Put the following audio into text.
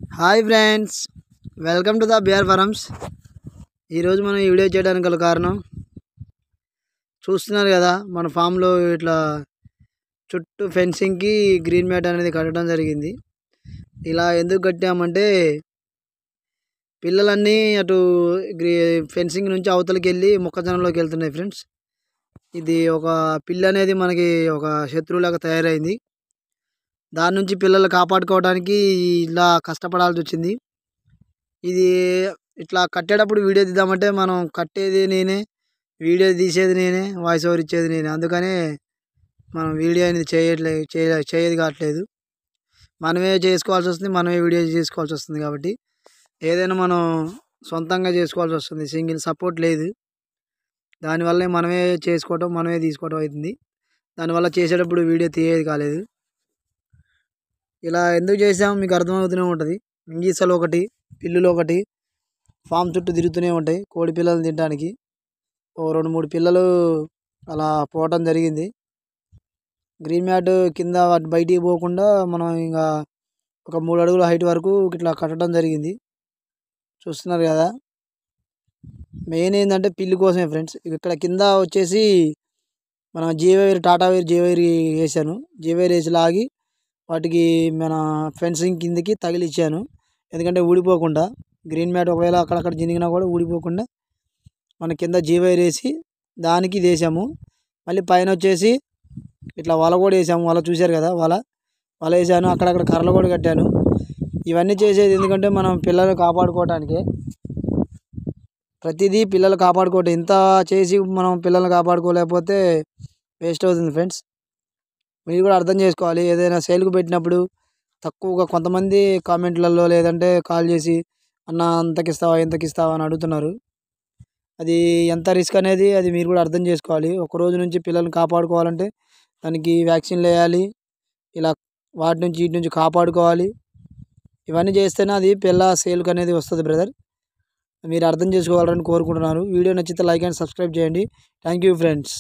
Hi friends, welcome to the BR farms. ఈరోజు మనం ఈ వీడియో చేయడానికి గల కారణం చూస్తున్నారు కదా, మన ఫామ్లో ఇట్లా చుట్టూ ఫెన్సింగ్కి గ్రీన్ మ్యాట్ అనేది కట్టడం జరిగింది. ఇలా ఎందుకు కట్టామంటే పిల్లలన్నీ అటు ఫెన్సింగ్ నుంచి అవతలకి వెళ్ళి మొక్కజొన్నలోకి వెళ్తున్నాయి ఫ్రెండ్స్. ఇది ఒక పిల్ల అనేది మనకి ఒక శత్రువులాగా తయారైంది. దాని నుంచి పిల్లలు కాపాడుకోవడానికి ఇలా కష్టపడాల్సి వచ్చింది. ఇది ఇట్లా కట్టేటప్పుడు వీడియో తీద్దామంటే మనం కట్టేది నేనే, వీడియో తీసేది నేనే, వాయిస్ ఓవర్ ఇచ్చేది నేనే. అందుకనే మనం వీడియో అనేది చేయదు కావట్లేదు. మనమే చేసుకోవాల్సి వస్తుంది, మనమే వీడియో చేసుకోవాల్సి వస్తుంది. కాబట్టి ఏదైనా మనం సొంతంగా చేసుకోవాల్సి వస్తుంది. సింగిల్ సపోర్ట్ లేదు. దానివల్ల మనమే చేసుకోవటం, మనమే తీసుకోవటం అవుతుంది. దానివల్ల చేసేటప్పుడు వీడియో తీయేది కాలేదు. ఇలా ఎందుకు చేసాం మీకు అర్థమవుతూనే ఉంటుంది. ఇంగీసలు ఒకటి, పిల్లులు ఒకటి ఫామ్ చుట్టూ తిరుగుతూనే ఉంటాయి కోడి పిల్లలు తినడానికి. ఓ 2-3 పిల్లలు అలా పోవటం జరిగింది. గ్రీన్ మ్యాట్ కింద బయటికి పోకుండా మనం ఇంకా ఒక 3 అడుగుల హైట్ వరకు ఇట్లా కట్టడం జరిగింది. చూస్తున్నారు కదా, మెయిన్ ఏంటంటే పిల్లి కోసమే ఫ్రెండ్స్. ఇక్కడ కింద వచ్చేసి మనం జీవైర్, టాటా వైర్, జీవైర్ వేసాను. జీవైర్ వేసి లాగి వాటికి మన ఫెన్సింగ్ కిందకి తగిలిచ్చాను. ఎందుకంటే ఊడిపోకుండా, గ్రీన్ మ్యాట్ ఒకవేళ అక్కడక్కడ జినిగినా కూడా ఊడిపోకుండా మన కింద జీవైర్ వేసి దానికి వేసాము. మళ్ళీ పైన వచ్చేసి ఇట్లా వల కూడా వేసాము. వల చూశారు కదా, వల వేసాను. అక్కడక్కడ కర్రలు కూడా కట్టాను. ఇవన్నీ చేసేది ఎందుకంటే మనం పిల్లలు కాపాడుకోవటానికే. ప్రతిదీ పిల్లలు కాపాడుకోవటం. ఇంత చేసి మనం పిల్లల్ని కాపాడుకోలేకపోతే వేస్ట్ అవుతుంది ఫ్రెండ్స్. మీరు కూడా అర్థం చేసుకోవాలి. ఏదైనా సేల్కు పెట్టినప్పుడు తక్కువగా కొంతమంది కామెంట్లలో లేదంటే కాల్ చేసి అన్న అంతకిస్తావా ఇంతకిస్తావా అని అడుగుతున్నారు. అది ఎంత రిస్క్ అనేది అది మీరు కూడా అర్థం చేసుకోవాలి. ఒక రోజు నుంచి పిల్లల్ని కాపాడుకోవాలంటే దానికి వ్యాక్సిన్లు వేయాలి. ఇలా వాటి నుంచి వీటి నుంచి కాపాడుకోవాలి. ఇవన్నీ చేస్తేనే అది పిల్ల సేల్కి అనేది వస్తుంది బ్రదర్. మీరు అర్థం చేసుకోవాలని కోరుకుంటున్నాను. వీడియో నచ్చితే లైక్ అండ్ సబ్స్క్రైబ్ చేయండి. Thank you friends.